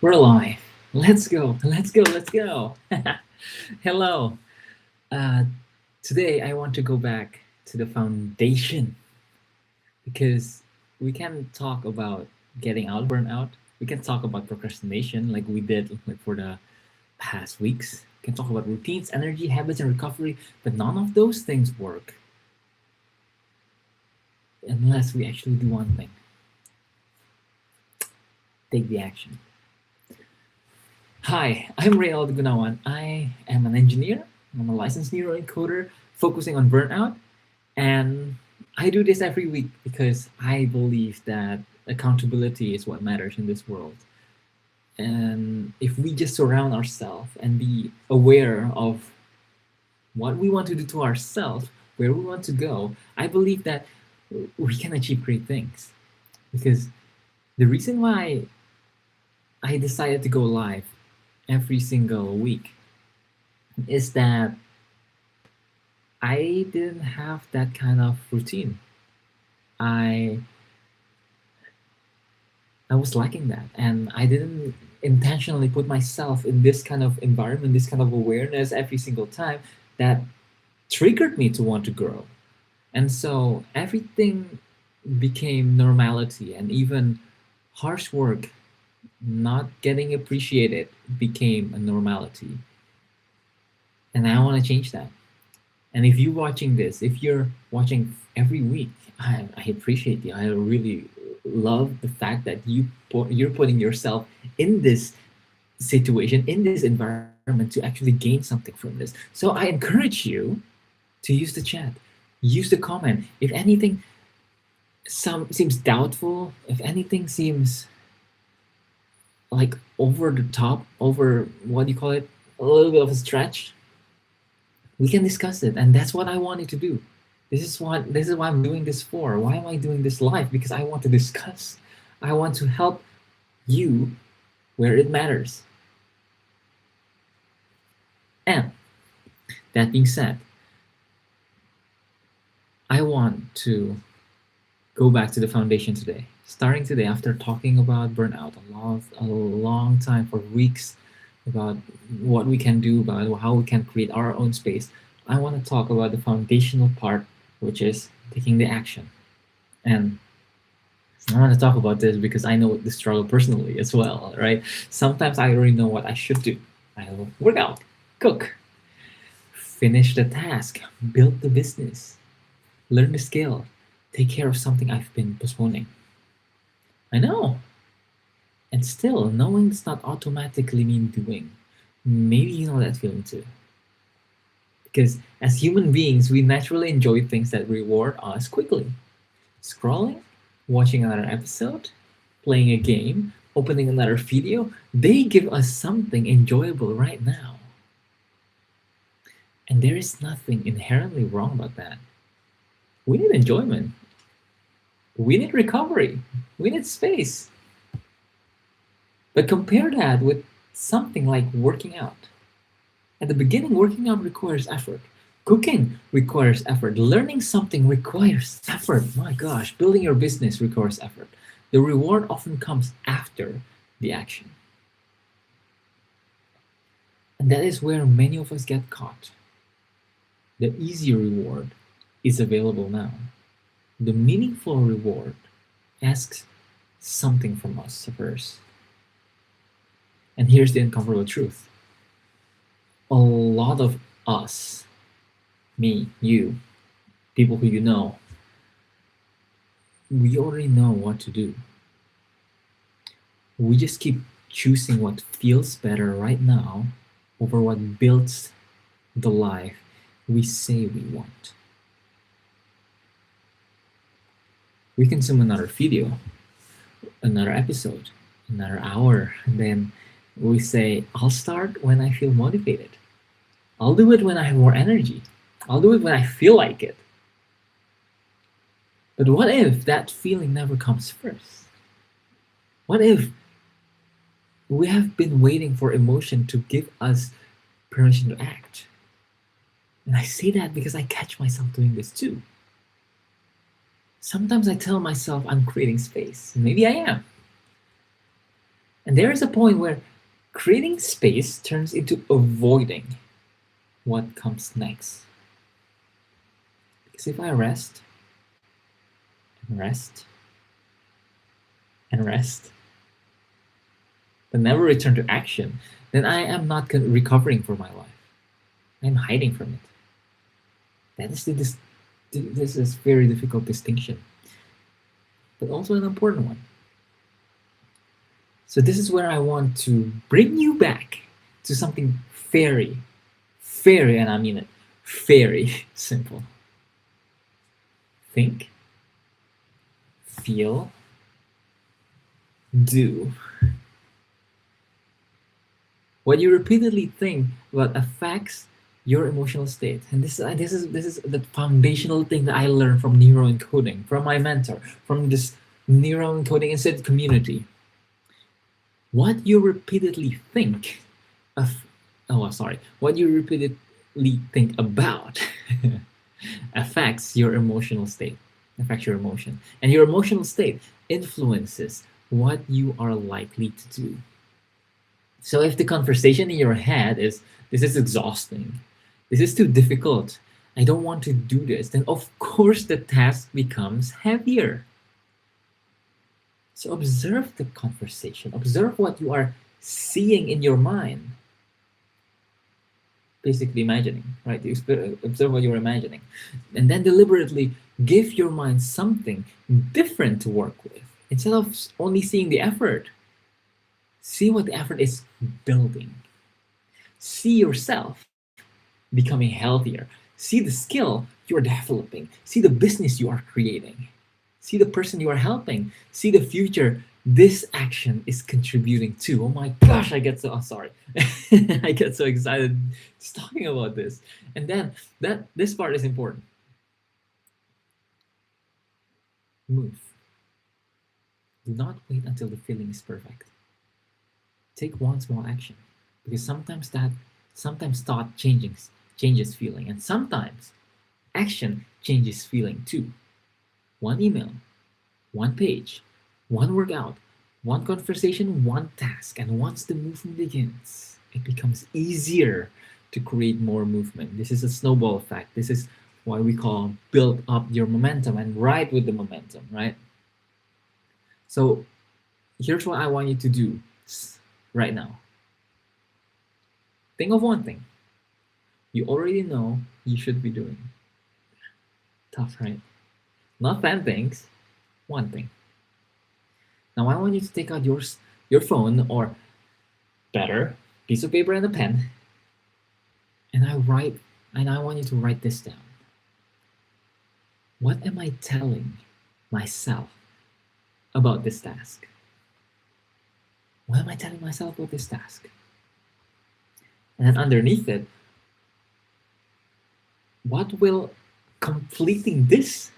We're live. Let's go. Let's go. Let's go. Hello. Uh, Today, I want to go back to the foundation because we can talk about getting out of burnout. We can talk about procrastination like we did like for the past weeks. We can talk about routines, energy, habits, and recovery, but none of those things work unless we actually do one thing: take the action. Hi, I'm Rael Gunawan. I am an engineer. I'm a licensed neuroencoder focusing on burnout. And I do this every week because I believe that accountability is what matters in this world. And if we just surround ourselves and be aware of what we want to do to ourselves, where we want to go, I believe that we can achieve great things. Because the reason why I decided to go live every single week is that I didn't have that kind of routine. I I was lacking that, and I didn't intentionally put myself in this kind of environment, this kind of awareness every single time that triggered me to want to grow. And so everything became normality, and even harsh work not getting appreciated became a normality. And I want to change that. And if you're watching this, if you're watching every week, I appreciate you. I really love the fact that you're putting yourself in this situation, in this environment to actually gain something from this. So I encourage you to use the chat, use the comment. If anything some seems doubtful, if anything seems like over the top, over what do you call it, a little bit of a stretch, we can discuss it, and that's what I wanted to do. This is what I'm doing this for. Why am I doing this live? Because I want to discuss. I want to help you where it matters. And that being said, I want to go back to the foundation today. Starting today, after talking about burnout a long time for weeks, about what we can do, about how we can create our own space, I want to talk about the foundational part, which is taking the action. And I want to talk about this because I know the struggle personally as well, right? Sometimes I already know what I should do. I will work out, cook, finish the task, build the business, learn the skill, take care of something I've been postponing. I know. And still, knowing does not automatically mean doing. Maybe you know that feeling too. Because as human beings, we naturally enjoy things that reward us quickly. Scrolling, watching another episode, playing a game, opening another video, they give us something enjoyable right now. And there is nothing inherently wrong about that. We need enjoyment. We need recovery. We need space. But compare that with something like working out. At the beginning, working out requires effort. Cooking requires effort. Learning something requires effort. My gosh, building your business requires effort. The reward often comes after the action. And that is where many of us get caught. The easy reward is available now. The meaningful reward asks something from us first. And here's the uncomfortable truth: a lot of us, me, you, people who you know, we already know what to do. We just keep choosing what feels better right now over what builds the life we say we want. We consume another video, another episode, another hour, and then we say, I'll start when I feel motivated. I'll do it when I have more energy. I'll do it when I feel like it. But what if that feeling never comes first? What if we have been waiting for emotion to give us permission to act? And I say that because I catch myself doing this too. Sometimes I tell myself I'm creating space. Maybe I am. And there is a point where creating space turns into avoiding what comes next. Because if I rest and rest and rest, but never return to action, then I am not recovering for my life. I'm hiding from it. That is this is very difficult distinction, but also an important one. So this is where I want to bring you back to something very, and I mean it, very simple. Think, feel, do. What you repeatedly think about affects your emotional state, and this is the foundational thing that I learned from neuroencoding, from my mentor, from this neuroencoding instead community. What you repeatedly think of, oh sorry, what you repeatedly think about affects your emotional state, affects your emotion, and your emotional state influences what you are likely to do. So if the conversation in your head is, this is exhausting, this is too difficult, I don't want to do this, then of course the task becomes heavier. So observe the conversation, observe what you are seeing in your mind. Basically imagining, right? You observe what you're imagining. And then deliberately give your mind something different to work with. Instead of only seeing the effort, see what the effort is building. See yourself becoming healthier. See the skill you're developing. See the business you are creating. See the person you are helping. See the future this action is contributing to. Oh my gosh, I get so, oh, sorry. I get so excited just talking about this. And then this part is important. Move. Do not wait until the feeling is perfect. Take one small action, because sometimes thought changes feeling, and sometimes action changes feeling too. One email, one page, one workout, one conversation, one task, and once the movement begins, it becomes easier to create more movement. This is a snowball effect. This is why we call build up your momentum and ride with the momentum, right? So here's what I want you to do right now. Think of one thing you already know you should be doing. Tough, right? Not 10 things, one thing. Now I want you to take out your phone, or better, piece of paper and a pen, and I want you to write this down. What am I telling myself about this task? What am I telling myself about this task? And then underneath it, what will completing this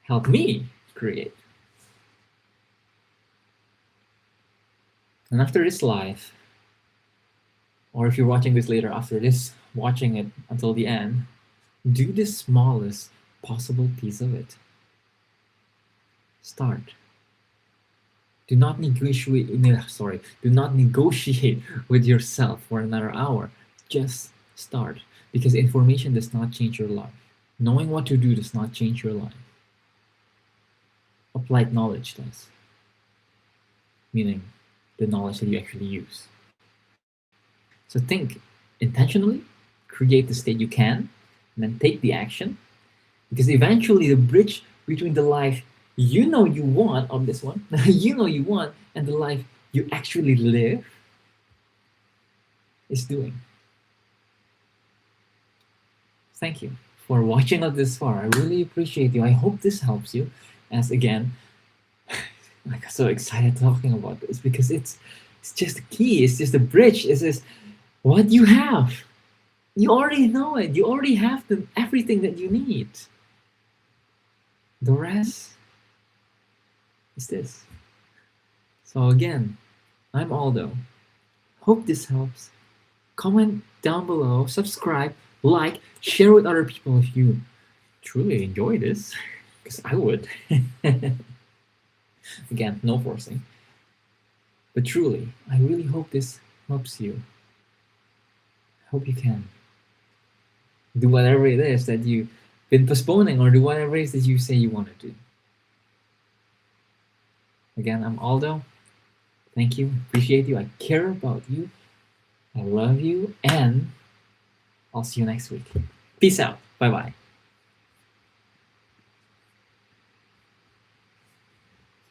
help me create? And after this live, or if you're watching this later, after this, watching it until the end, do the smallest possible piece of it. Start. Do not negotiate. Do not negotiate with yourself for another hour. Just start, because information does not change your life. Knowing what to do does not change your life. Applied knowledge does, meaning the knowledge that you actually use. So think intentionally, create the state you can, and then take the action, because eventually the bridge between the life you know you want on this one, you know you want, and the life you actually live is doing. Thank you for watching us this far. I really appreciate you. I hope this helps you. As again, I got so excited talking about this, because it's just the key. It's just the bridge. It's just what you have. You already know it. You already have everything that you need. The rest is this. So again, I'm Aldo. Hope this helps. Comment down below, subscribe, like, share with other people if you truly enjoy this, because I would. Again, no forcing. But truly, I really hope this helps you. I hope you can do whatever it is that you've been postponing, or do whatever it is that you say you want to do. Again, I'm Aldo. Thank you. Appreciate you. I care about you. I love you. And I'll see you next week. Peace out. Bye bye.